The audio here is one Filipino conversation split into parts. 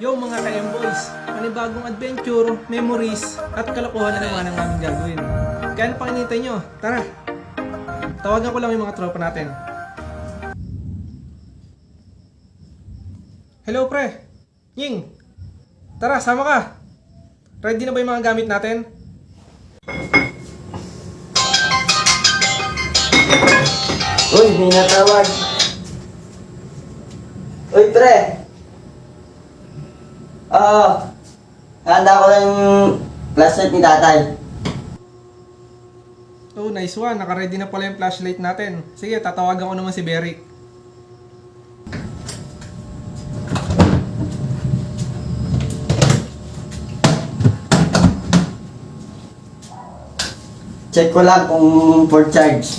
Yo mga ka-M-Boys, panibagong adventure, memories, at kalokohan na naman ang aming gagawin. Kaya ano pang inintay nyo? Tara! Tawagan ko lang yung mga tropa natin. Hello pre! Ying! Tara, sama ka! Ready na ba yung mga gamit natin? Uy, may natawag. Uy, pre! Oo. Handa ko lang yung flashlight ni tatay. Oh, nice one. Naka-ready na pala yung flashlight natin. Sige, tatawagan ko naman si Beric. Check ko lang kung for charge.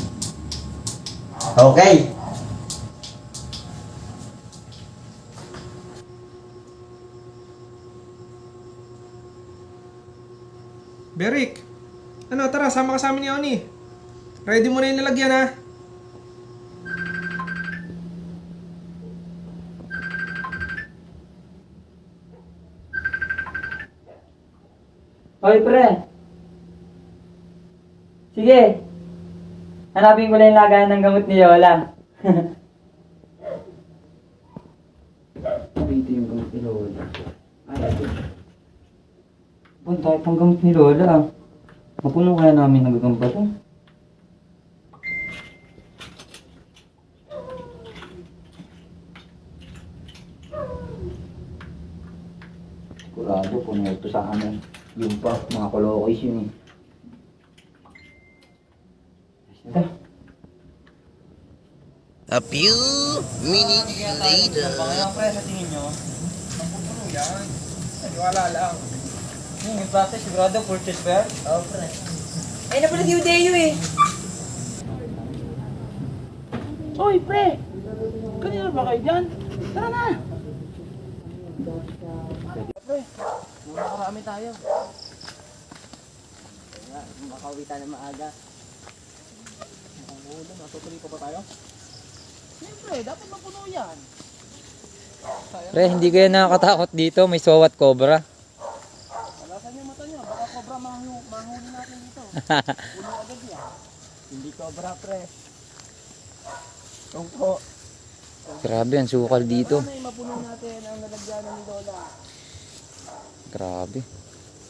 Okay. Beric! Ano, tara, sama ka sa amin ni Oni. Ready mo na yung lalagyan, ha? Hoy, pre. Sige. Hanapin ko lang yung lagayan ng gamot ni Lola. Dito yung gamot ni Lola. Ay, ito. Ang dahil pang gamot ni Lola. Mapuno kaya namin nagagamba to? Sigurado kung ito sa amin. Yung pa, mga kolokis yun eh. Ito. A few minutes later. Pangayang pre, sa tingin nyo? Napupuno yan. Wala lang. Yung process, sigurado, purchase ba yan? Oo, pre. Ay, na pala si Udeo eh. Hoy, pre! Kanina ba kayo dyan? Tara na! Pre, nakakarami tayo. Makawita na maaga. Natutuloy pa ba tayo? Siyempre, dapat mapuno yan. Pre, hindi kayo nakakatakot dito. May SWAT cobra. Alasan yung mata nyo, baka cobra mahuli natin dito. Puno agad yan. Hindi cobra, pre. Tungko. Grabe, ang sukal dito. Sana mapuno natin ang lalagyanan ni Lola. Grabe.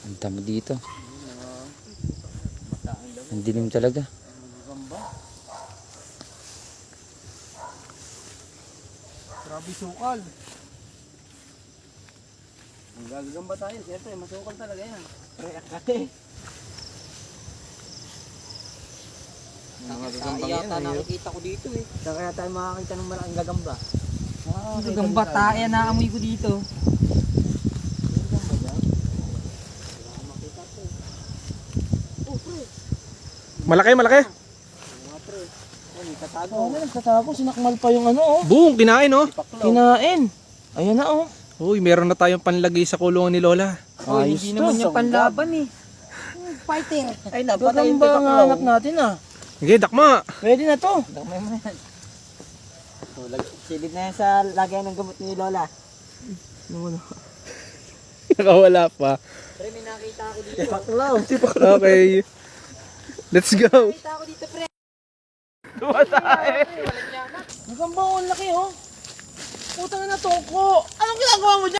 Ang dami dito. Ang dilim talaga. Grabe sukal. Ang gagagamba tayo, siyempre, masukal talaga yan. Pre, akate. Yata nakikita ko dito eh. Saan kaya tayo makakita ng malaking gagamba? Gagamba tayo, naamoy ko dito. Malaki, malaki. Oo, may nagtatago. Sinakmal pa yung ano, oh. Boom, kinain, oh. Kinain. Ayan na, oh. Uy, meron na tayong panlagay sa kulungan ni Lola. Ayos Hindi naman yung panlaban eh. Fighter. Ay, gagamba ang hanap natin, ah. Sige, dakma. Pwede na to. Damay mo yan. Silid na yan sa lagayan ng gamot ni Lola. Nakawala pa. Pre, may nakita ako dito. Paklaw. Okay. Let's go. Kita ako dito, pre. Gagamba, oh. Ang laki, oh. Putang na tungko. Anong ginagawa mo dyan?